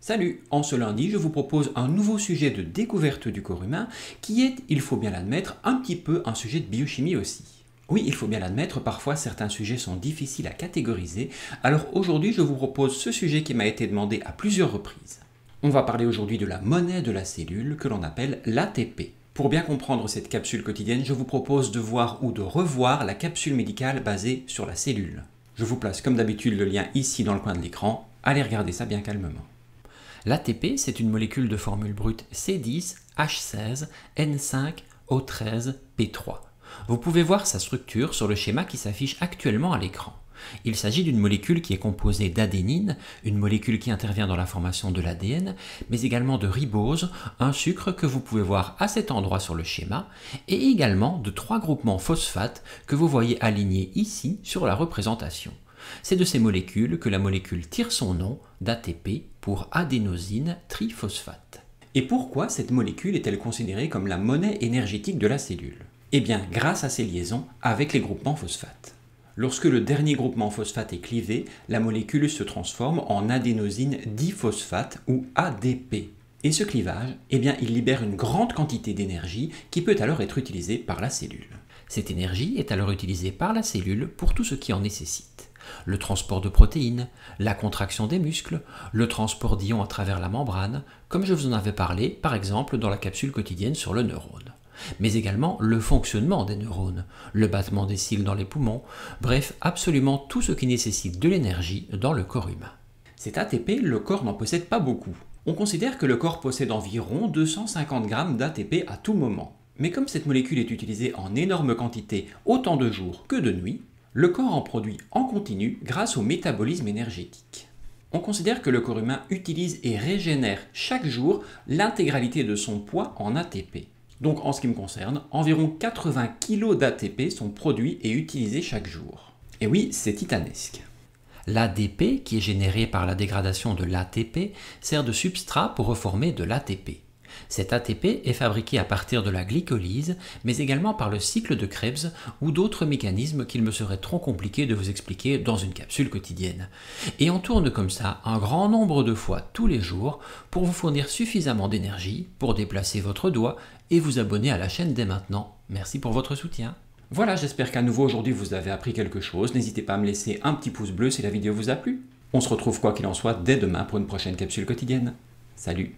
Salut, en ce lundi, je vous propose un nouveau sujet de découverte du corps humain qui est, il faut bien l'admettre, un petit peu un sujet de biochimie aussi. Oui, il faut bien l'admettre, parfois certains sujets sont difficiles à catégoriser, alors aujourd'hui je vous propose ce sujet qui m'a été demandé à plusieurs reprises. On va parler aujourd'hui de la monnaie de la cellule que l'on appelle l'ATP. Pour bien comprendre cette capsule quotidienne, je vous propose de voir ou de revoir la capsule médicale basée sur la cellule. Je vous place comme d'habitude le lien ici dans le coin de l'écran, allez regarder ça bien calmement. L'ATP, c'est une molécule de formule brute C10H16N5O13P3. Vous pouvez voir sa structure sur le schéma qui s'affiche actuellement à l'écran. Il s'agit d'une molécule qui est composée d'adénine, une molécule qui intervient dans la formation de l'ADN, mais également de ribose, un sucre que vous pouvez voir à cet endroit sur le schéma, et également de 3 groupements phosphates que vous voyez alignés ici sur la représentation. C'est de ces molécules que la molécule tire son nom d'ATP pour adénosine triphosphate. Et pourquoi cette molécule est-elle considérée comme la monnaie énergétique de la cellule? Eh bien, grâce à ses liaisons avec les groupements phosphates. Lorsque le dernier groupement phosphate est clivé, la molécule se transforme en adénosine diphosphate ou ADP. Et ce clivage, eh bien, il libère une grande quantité d'énergie qui peut alors être utilisée par la cellule. Cette énergie est alors utilisée par la cellule pour tout ce qui en nécessite. Le transport de protéines, la contraction des muscles, le transport d'ions à travers la membrane, comme je vous en avais parlé par exemple dans la capsule quotidienne sur le neurone. Mais également le fonctionnement des neurones, le battement des cils dans les poumons, bref, absolument tout ce qui nécessite de l'énergie dans le corps humain. Cet ATP, le corps n'en possède pas beaucoup. On considère que le corps possède environ 250 g d'ATP à tout moment. Mais comme cette molécule est utilisée en énorme quantité autant de jours que de nuit, le corps en produit en continu grâce au métabolisme énergétique. On considère que le corps humain utilise et régénère chaque jour l'intégralité de son poids en ATP. Donc en ce qui me concerne, environ 80 kg d'ATP sont produits et utilisés chaque jour. Et oui, c'est titanesque. L'ADP, qui est généré par la dégradation de l'ATP, sert de substrat pour reformer de l'ATP. Cet ATP est fabriqué à partir de la glycolyse, mais également par le cycle de Krebs ou d'autres mécanismes qu'il me serait trop compliqué de vous expliquer dans une capsule quotidienne. Et on tourne comme ça un grand nombre de fois tous les jours pour vous fournir suffisamment d'énergie pour déplacer votre doigt et vous abonner à la chaîne dès maintenant. Merci pour votre soutien. Voilà, j'espère qu'à nouveau aujourd'hui vous avez appris quelque chose. N'hésitez pas à me laisser un petit pouce bleu si la vidéo vous a plu. On se retrouve quoi qu'il en soit dès demain pour une prochaine capsule quotidienne. Salut!